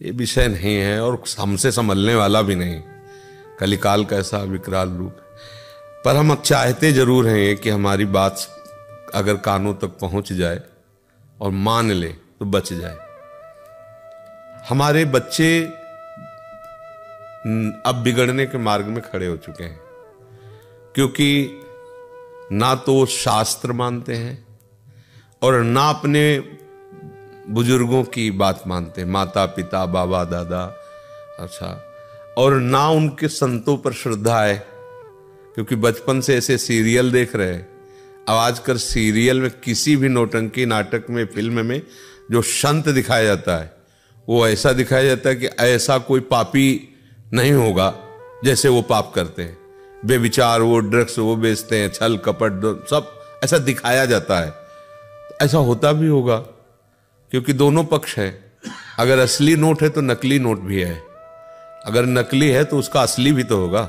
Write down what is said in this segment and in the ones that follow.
ये विषय नहीं है और हमसे संभलने वाला भी नहीं। कलिकाल का ऐसा विकराल रूप है। पर हम चाहते जरूर हैं कि हमारी बात अगर कानों तक पहुंच जाए और मान ले तो बच जाए। हमारे बच्चे अब बिगड़ने के मार्ग में खड़े हो चुके हैं, क्योंकि ना तो शास्त्र मानते हैं और ना अपने बुजुर्गों की बात मानते हैं, माता पिता बाबा दादा, अच्छा, और ना उनके संतों पर श्रद्धा है, क्योंकि बचपन से ऐसे सीरियल देख रहे हैं। अब आजकल सीरियल में किसी भी नौटंकी नाटक में, फिल्म में जो संत दिखाया जाता है वो ऐसा दिखाया जाता है कि ऐसा कोई पापी नहीं होगा जैसे वो पाप करते हैं। बेविचार, वो ड्रग्स वो बेचते हैं, छल कपट सब ऐसा दिखाया जाता है। ऐसा होता भी होगा, क्योंकि दोनों पक्ष है। अगर असली नोट है तो नकली नोट भी है, अगर नकली है तो उसका असली भी तो होगा,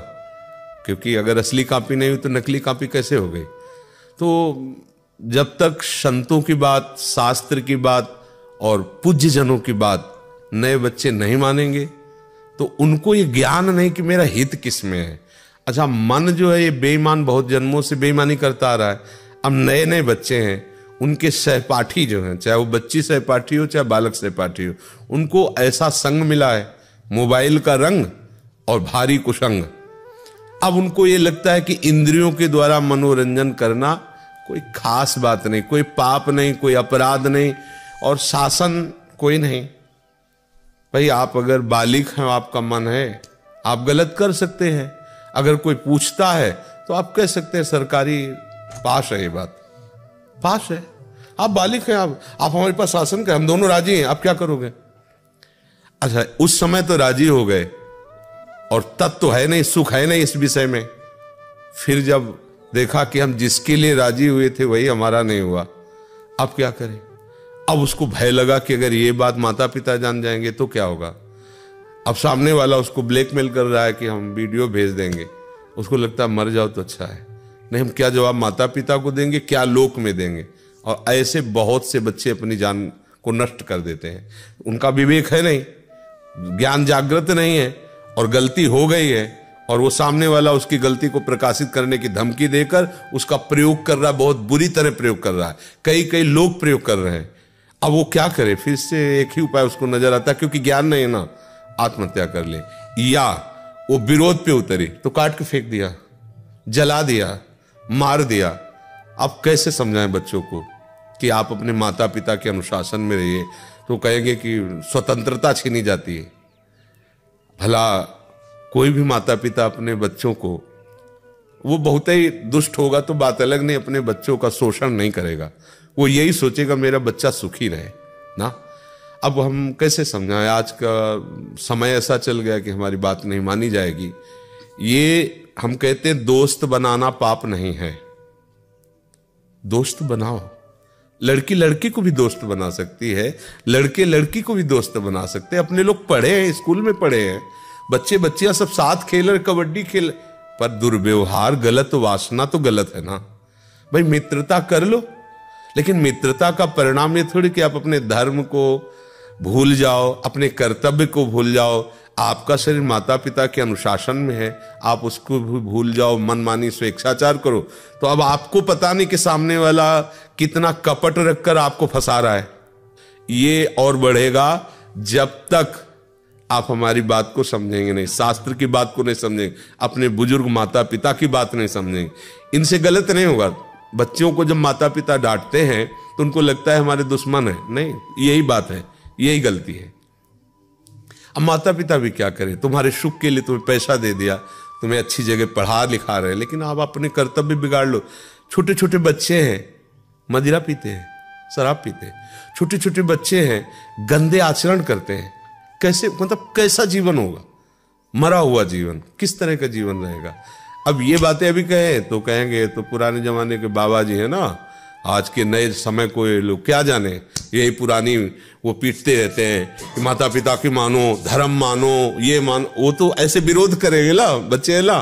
क्योंकि अगर असली कॉपी नहीं हुई तो नकली कॉपी कैसे हो गई। तो जब तक संतों की बात, शास्त्र की बात और पूज्य जनों की बात नए बच्चे नहीं मानेंगे तो उनको ये ज्ञान नहीं कि मेरा हित किस में है। अच्छा, मन जो है ये बेईमान, बहुत जन्मों से बेईमानी करता आ रहा है। अब नए नए बच्चे हैं, उनके सहपाठी जो हैं, चाहे वो बच्ची सहपाठी हो चाहे बालक सहपाठी हो, उनको ऐसा संग मिला है, मोबाइल का रंग और भारी कुसंग। अब उनको ये लगता है कि इंद्रियों के द्वारा मनोरंजन करना कोई खास बात नहीं, कोई पाप नहीं, कोई अपराध नहीं और शासन कोई नहीं। भाई, आप अगर बालिग हैं, आपका मन है, आप गलत कर सकते हैं। अगर कोई पूछता है तो आप कह सकते हैं सरकारी पास है, ये बात पास है, आप बालिग हैं, आप हमारे पास शासन करें, हम दोनों राजी हैं, आप क्या करोगे। अच्छा, उस समय तो राजी हो गए और तब तो है नहीं, सुख है नहीं इस विषय में। फिर जब देखा कि हम जिसके लिए राजी हुए थे वही हमारा नहीं हुआ, अब क्या करें। अब उसको भय लगा कि अगर ये बात माता पिता जान जाएंगे तो क्या होगा। अब सामने वाला उसको ब्लैकमेल कर रहा है कि हम वीडियो भेज देंगे। उसको लगता है मर जाओ तो अच्छा है, नहीं हम क्या जवाब माता पिता को देंगे, क्या लोक में देंगे। और ऐसे बहुत से बच्चे अपनी जान को नष्ट कर देते हैं। उनका विवेक है नहीं, ज्ञान जागृत नहीं है और गलती हो गई है और वो सामने वाला उसकी गलती को प्रकाशित करने की धमकी देकर उसका प्रयोग कर रहा है, बहुत बुरी तरह प्रयोग कर रहा है। कई लोग प्रयोग कर रहे हैं। अब वो क्या करे, फिर से एक ही उपाय उसको नजर आता है, क्योंकि ज्ञान नहीं है ना, आत्महत्या कर ले। या वो विरोध पे उतरी तो काट के फेंक दिया, जला दिया, मार दिया। अब कैसे समझाएं बच्चों को कि आप अपने माता पिता के अनुशासन में रहिए, तो कहेंगे कि स्वतंत्रता छीनी जाती है। भला कोई भी माता पिता अपने बच्चों को, वो बहुत ही दुष्ट होगा तो बात अलग, नहीं, अपने बच्चों का शोषण नहीं करेगा। वो यही सोचेगा मेरा बच्चा सुखी रहे ना। अब हम कैसे समझाएं, आज का समय ऐसा चल गया कि हमारी बात नहीं मानी जाएगी। ये हम कहते हैं दोस्त बनाना पाप नहीं है, दोस्त बनाओ। लड़की लड़की को भी दोस्त बना सकती है, लड़के लड़की को भी दोस्त बना सकते हैं। अपने लोग पढ़े हैं, स्कूल में पढ़े हैं, बच्चे बच्चियां सब साथ खेल रहे, कबड्डी खेल, पर दुर्व्यवहार गलत, वासना तो गलत है ना। भाई मित्रता कर लो, लेकिन मित्रता का परिणाम ये थोड़ी कि आप अपने धर्म को भूल जाओ, अपने कर्तव्य को भूल जाओ। आपका शरीर माता पिता के अनुशासन में है, आप उसको भी भूल जाओ, मनमानी स्वेच्छाचार करो, तो अब आपको पता नहीं कि सामने वाला कितना कपट रखकर आपको फंसा रहा है। ये और बढ़ेगा जब तक आप हमारी बात को समझेंगे नहीं, शास्त्र की बात को नहीं समझेंगे, अपने बुजुर्ग माता पिता की बात नहीं समझेंगे। इनसे गलत नहीं होगा। बच्चों को जब माता पिता डांटते हैं तो उनको लगता है हमारे दुश्मन है, नहीं, यही बात है, यही गलती है। अब माता पिता भी क्या करें, तुम्हारे सुख के लिए तुम्हें पैसा दे दिया, तुम्हें अच्छी जगह पढ़ा लिखा रहे, लेकिन आप अपने कर्तव्य बिगाड़ लो। छोटे छोटे बच्चे हैं, मदिरा पीते हैं, शराब पीते हैं, छोटे छोटे बच्चे हैं, गंदे आचरण करते हैं। कैसे, मतलब कैसा जीवन होगा, मरा हुआ जीवन, किस तरह का जीवन रहेगा। अब ये बातें अभी कहें तो कहेंगे तो पुराने जमाने के बाबा जी हैं ना, आज के नए समय को ये लोग क्या जाने, यही पुरानी वो पीटते रहते हैं कि माता पिता की मानो, धर्म मानो, ये मानो। वो तो ऐसे विरोध करेंगे ना बच्चे ना,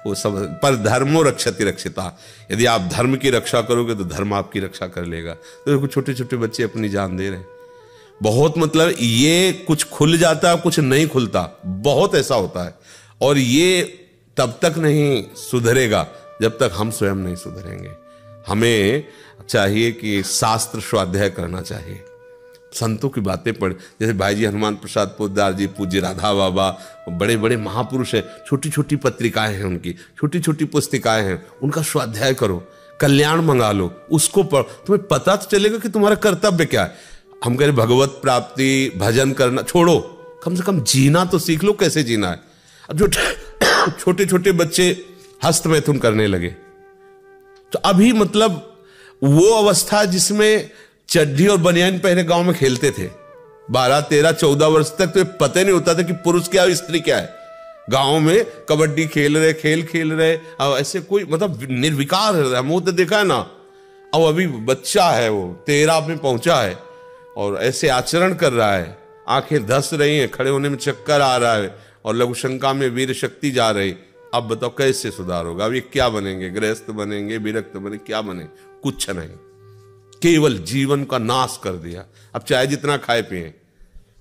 वो सब। पर धर्मो रक्षति रक्षिता, यदि आप धर्म की रक्षा करोगे तो धर्म आपकी रक्षा कर लेगा। तो देखो छोटे छोटे बच्चे अपनी जान दे रहे हैं। बहुत मतलब ये कुछ खुल जाता है, कुछ नहीं खुलता, बहुत ऐसा होता है। और ये तब तक नहीं सुधरेगा जब तक हम स्वयं नहीं सुधरेंगे। हमें चाहिए कि शास्त्र स्वाध्याय करना चाहिए, संतों की बातें पढ़, जैसे भाई जी हनुमान प्रसाद पोद्दार जी, पूज्य राधा बाबा, बड़े बड़े महापुरुष हैं, छोटी छोटी पत्रिकाएं हैं उनकी, छोटी छोटी पुस्तिकाएं हैं, उनका स्वाध्याय करो, कल्याण मंगा लो, उसको पढ़, तुम्हें पता तो चलेगा कि तुम्हारा कर्तव्य क्या है। हम कह रहे भगवत प्राप्ति, भजन करना छोड़ो, कम से कम जीना तो सीख लो, कैसे जीना है। अब जो छोटे छोटे बच्चे हस्त मैथुन करने लगे, तो अभी मतलब वो अवस्था जिसमें चड्ढी और बनियान पहने गांव में खेलते थे, 12, 13, 14 वर्ष तक तो पता नहीं होता था कि पुरुष क्या है स्त्री क्या है। गांव में कबड्डी खेल रहे, खेल खेल रहे, अब ऐसे कोई मतलब निर्विकार है, मुंह तो देखा है ना। अब अभी बच्चा है, वो 13 में पहुंचा है और ऐसे आचरण कर रहा है, आंखें धस रही हैं, खड़े होने में चक्कर आ रहा है और लघु शंका में वीर शक्ति जा रही। अब बताओ कैसे सुधार होगा? अब ये क्या बनेंगे? गृहस्थ बनेंगे, विरक्त बनेंगे, क्या बने? कुछ नहीं, केवल जीवन का नाश कर दिया। अब चाहे जितना खाए पिए,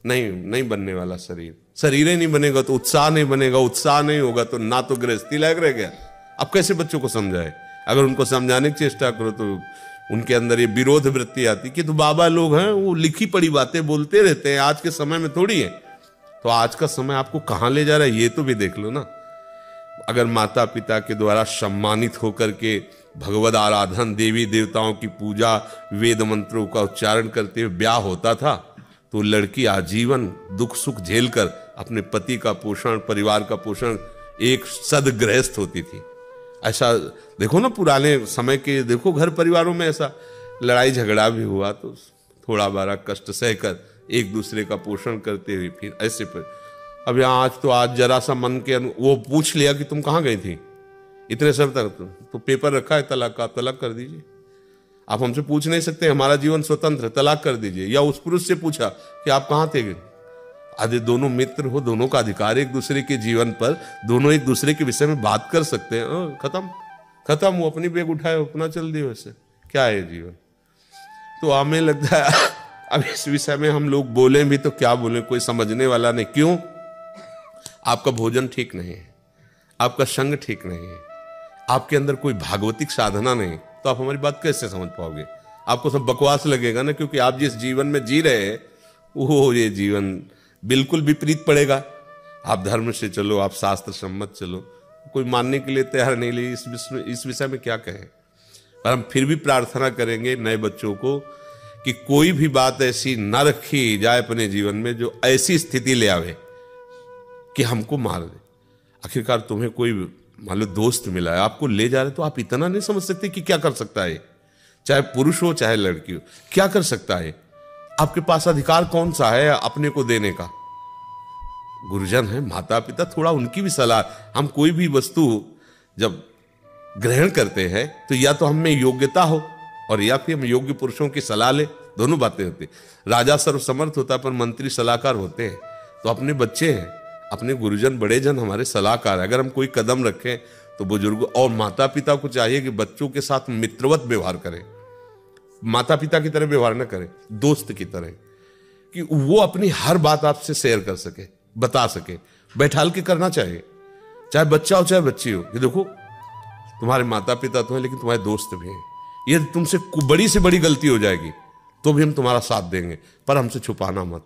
नहीं बनने वाला शरीर, शरीर ही नहीं बनेगा तो उत्साह नहीं बनेगा, उत्साह नहीं होगा तो ना तो गृहस्थी लायक रह गया। अब कैसे बच्चों को समझाए? अगर उनको समझाने की चेष्टा करो तो उनके अंदर ये विरोध वृत्ति आती कि तो बाबा लोग हैं, वो लिखी पड़ी बातें बोलते रहते हैं, आज के समय में थोड़ी है। तो आज का समय आपको कहां ले जा रहा है ये तो भी देख लो ना। अगर माता पिता के द्वारा सम्मानित होकर के भगवद आराधन, देवी देवताओं की पूजा, वेद मंत्रों का उच्चारण करते हुए ब्याह होता था तो लड़की आजीवन दुख सुख झेलकर अपने पति का पोषण, परिवार का पोषण, एक सदगृहस्थ होती थी। ऐसा देखो ना पुराने समय के, देखो घर परिवारों में ऐसा लड़ाई झगड़ा भी हुआ तो थोड़ा बारा कष्ट सहकर एक दूसरे का पोषण करते हुए फिर ऐसे पर। अब यहाँ आज जरा सा मन के वो पूछ लिया कि तुम कहाँ गई थी इतने समय तक, तो पेपर रखा है तलाक का, तलाक कर दीजिए। आप हमसे पूछ नहीं सकते, हमारा जीवन स्वतंत्र, तलाक कर दीजिए। या उस पुरुष से पूछा कि आप कहाँ थे? आदि दोनों मित्र हो, दोनों का अधिकार एक दूसरे के जीवन पर, दोनों एक दूसरे के विषय में बात कर सकते हैं। खत्म, वो अपनी बैग उठाए अपना चल दिए, वैसे क्या है जीवन। तो हमें लगता है अब इस विषय में हम लोग बोले भी तो क्या बोले, कोई समझने वाला नहीं। क्यों? आपका भोजन ठीक नहीं है, आपका संग ठीक नहीं है, आपके अंदर कोई भागवतिक साधना नहीं, तो आप हमारी बात कैसे समझ पाओगे? आपको सब बकवास लगेगा ना, क्योंकि आप जिस जीवन में जी रहे हैं वो ये जीवन बिल्कुल विपरीत पड़ेगा। आप धर्म से चलो, आप शास्त्र सम्मत चलो, कोई मानने के लिए तैयार नहीं। ले इस विषय में क्या कहें। पर हम फिर भी प्रार्थना करेंगे नए बच्चों को कि कोई भी बात ऐसी ना रखी जाए अपने जीवन में जो ऐसी स्थिति ले आवे कि हमको मार दे। आखिरकार तुम्हें कोई मान लो दोस्त मिला है, आपको ले जा रहे, तो आप इतना नहीं समझ सकते कि क्या कर सकता है, चाहे पुरुष हो चाहे लड़की हो, क्या कर सकता है। आपके पास अधिकार कौन सा है अपने को देने का? गुरुजन है, माता पिता, थोड़ा उनकी भी सलाह। हम कोई भी वस्तु जब ग्रहण करते हैं तो या तो हम में योग्यता हो और या फिर हम योग्य पुरुषों की सलाह ले, दोनों बातें होती। राजा सर्वसमर्थ होता है पर मंत्री सलाहकार होते हैं। तो अपने बच्चे हैं, अपने गुरुजन बड़े जन हमारे सलाहकार है। अगर हम कोई कदम रखें तो बुजुर्गों और माता पिता को चाहिए कि बच्चों के साथ मित्रवत व्यवहार करें, माता पिता की तरह व्यवहार न करें, दोस्त की तरह, कि वो अपनी हर बात आपसे शेयर कर सके, बता सके। बैठाल के करना चाहिए, चाहे बच्चा हो चाहे बच्ची हो, कि देखो तुम्हारे माता पिता तो हैं लेकिन तुम्हारे दोस्त भी हैं, ये तुमसे बड़ी से बड़ी गलती हो जाएगी तो भी हम तुम्हारा साथ देंगे, पर हमसे छुपाना मत।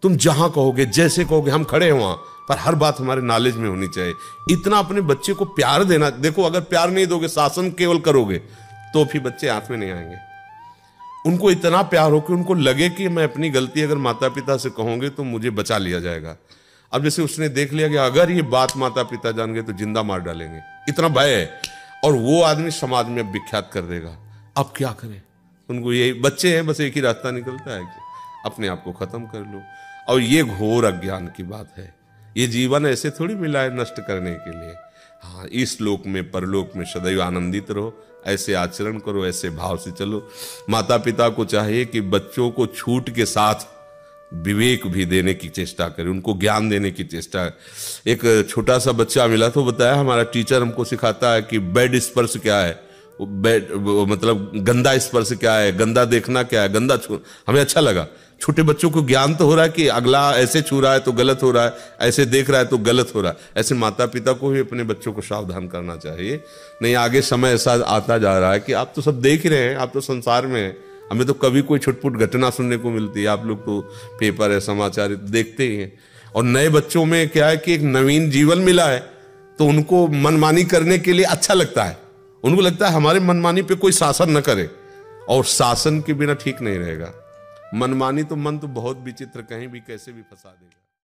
तुम जहां कहोगे, जैसे कहोगे, हम खड़े हैं वहां, पर हर बात हमारे नॉलेज में होनी चाहिए। इतना अपने बच्चे को प्यार देना। देखो अगर प्यार नहीं दोगे, शासन केवल करोगे, तो फिर बच्चे हाथ में नहीं आएंगे। उनको इतना प्यार हो कि उनको लगे कि मैं अपनी गलती अगर माता पिता से कहूंगे तो मुझे बचा लिया जाएगा। अब जैसे उसने देख लिया कि अगर ये बात माता पिता जान गए तो जिंदा मार डालेंगे, इतना भय है, और वो आदमी समाज में विख्यात कर देगा। अब क्या करें? उनको ये बच्चे हैं, बस एक ही रास्ता निकलता है कि अपने आप को खत्म कर लो। और ये घोर अज्ञान की बात है। ये जीवन ऐसे थोड़ी मिला है नष्ट करने के लिए। हाँ, इस लोक में परलोक में सदैव आनंदित रहो, ऐसे आचरण करो, ऐसे भाव से चलो। माता पिता को चाहिए कि बच्चों को छूट के साथ विवेक भी देने की चेष्टा करें, उनको ज्ञान देने की चेष्टा। एक छोटा सा बच्चा मिला तो बताया, हमारा टीचर हमको सिखाता है कि बेड स्पर्श क्या है, बेड मतलब गंदा स्पर्श क्या है, गंदा देखना क्या है, गंदा छू। हमें अच्छा लगा छोटे बच्चों को ज्ञान तो हो रहा है कि अगला ऐसे छू रहा है तो गलत हो रहा है, ऐसे देख रहा है तो गलत हो रहा है। ऐसे माता पिता को भी अपने बच्चों को सावधान करना चाहिए। नहीं आगे समय ऐसा आता जा रहा है कि आप तो सब देख ही रहे हैं, आप तो संसार में हैं, हमें तो कभी कोई छुटपुट घटना सुनने को मिलती है, आप लोग तो पेपर है समाचार देखते ही हैं। और नए बच्चों में क्या है कि एक नवीन जीवन मिला है, तो उनको मनमानी करने के लिए अच्छा लगता है, उनको लगता है हमारे मनमानी पे कोई शासन न करे, और शासन के बिना ठीक नहीं रहेगा। मनमानी तो मन तो बहुत विचित्र, कहीं भी कैसे भी फंसा देगा।